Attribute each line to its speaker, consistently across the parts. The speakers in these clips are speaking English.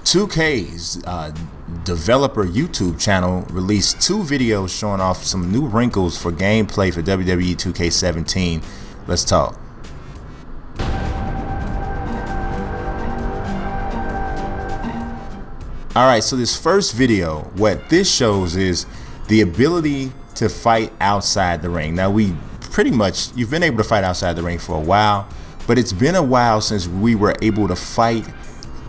Speaker 1: 2K's developer YouTube channel released 2 videos showing off some new wrinkles for gameplay for WWE 2K17. Let's talk. Alright, so this first video, what this shows is the ability to fight outside the ring. Now, you've been able to fight outside the ring for a while, but it's been a while since we were able to fight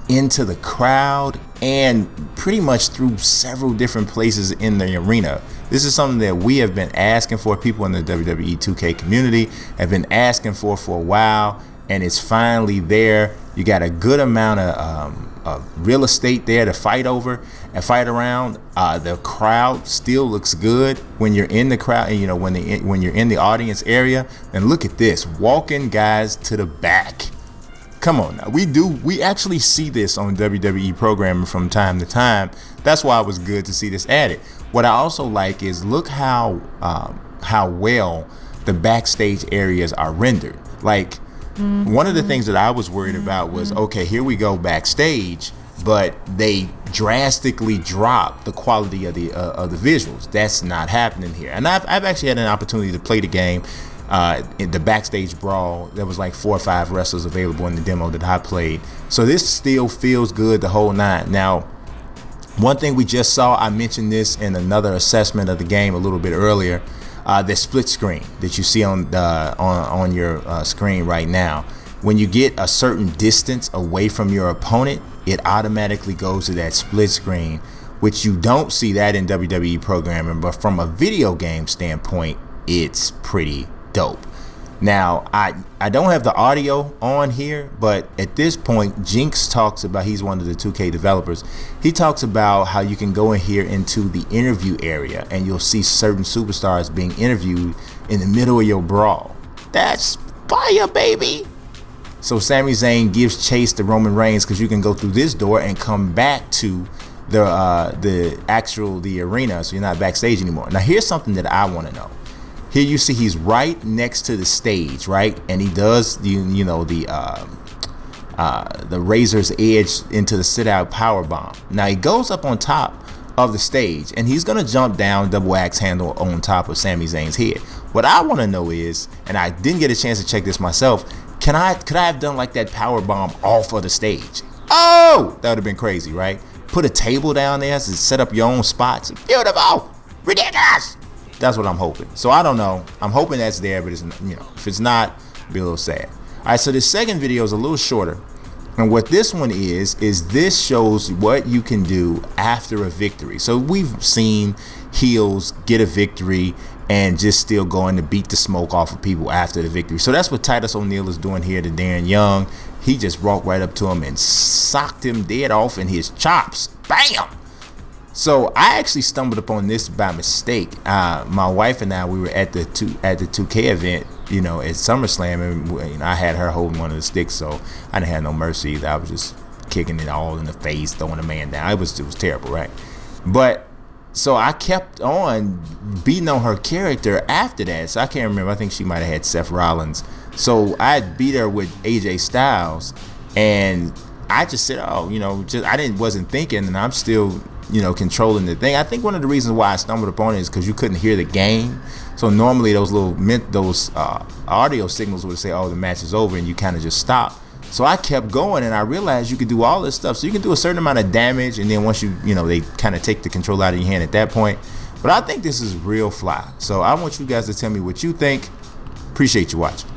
Speaker 1: into the crowd and pretty much through several different places in the arena. This is something that we have been asking for. People in the WWE 2K community have been asking for a while, and it's finally there. You got a good amount of real estate there to fight over and fight around. The crowd still looks good when you're in the crowd, and when you're in the audience area. And look at this, walking guys to the back. Come on now, we actually see this on WWE programming from time to time. That's why it was good to see this added. What I also like is look how well the backstage areas are rendered. Like, one of the things that I was worried about was, okay, here we go backstage, but they drastically drop the quality of the visuals. That's not happening here. And I've actually had an opportunity to play the game. In the backstage brawl, there was like 4 or 5 wrestlers available in the demo that I played. So this still feels good the whole nine. Now, one thing we just saw, I mentioned this in another assessment of the game a little bit earlier, the split screen that you see on your screen right now. When you get a certain distance away from your opponent, it automatically goes to that split screen, which you don't see that in WWE programming, but from a video game standpoint, it's pretty dope. Now, I don't have the audio on here, but at this point, Jinx talks about, he's one of the 2K developers, he talks about how you can go in here into the interview area and you'll see certain superstars being interviewed in the middle of your brawl. That's fire, baby. So Sami Zayn gives chase to Roman Reigns because you can go through this door and come back to the arena, so you're not backstage anymore. Now, here's something that I want to know. Here you see he's right next to the stage, right? And he does the razor's edge into the sit-out power bomb. Now he goes up on top of the stage and he's gonna jump down, double axe handle on top of Sami Zayn's head. What I want to know is, and I didn't get a chance to check this myself, could I have done like that power bomb off of the stage? Oh, that would have been crazy, right? Put a table down there to set up your own spots. Beautiful, ridiculous. That's what I'm hoping. So I don't know. I'm hoping that's there, but it's, if it's not, it'll be a little sad. All right, so the second video is a little shorter. And what this one is this shows what you can do after a victory. So we've seen heels get a victory and just still going to beat the smoke off of people after the victory. So that's what Titus O'Neil is doing here to Darren Young. He just walked right up to him and socked him dead off in his chops. Bam! So I actually stumbled upon this by mistake. My wife and I, we were at the 2K event, at SummerSlam, and I had her holding one of the sticks, so I didn't have no mercy either. I was just kicking it all in the face, throwing the man down. It was terrible, right? But so I kept on beating on her character after that. So I can't remember. I think she might have had Seth Rollins. So I beat her with AJ Styles, and I just said, I wasn't thinking, and I'm still controlling the thing. I think one of the reasons why I stumbled upon it is because you couldn't hear the game. So normally those audio signals would say, oh, the match is over, and you kind of just stop. So I kept going, and I realized you could do all this stuff. So you can do a certain amount of damage, and then once they kind of take the control out of your hand at that point. But I think this is real fly. So I want you guys to tell me what you think. Appreciate you watching.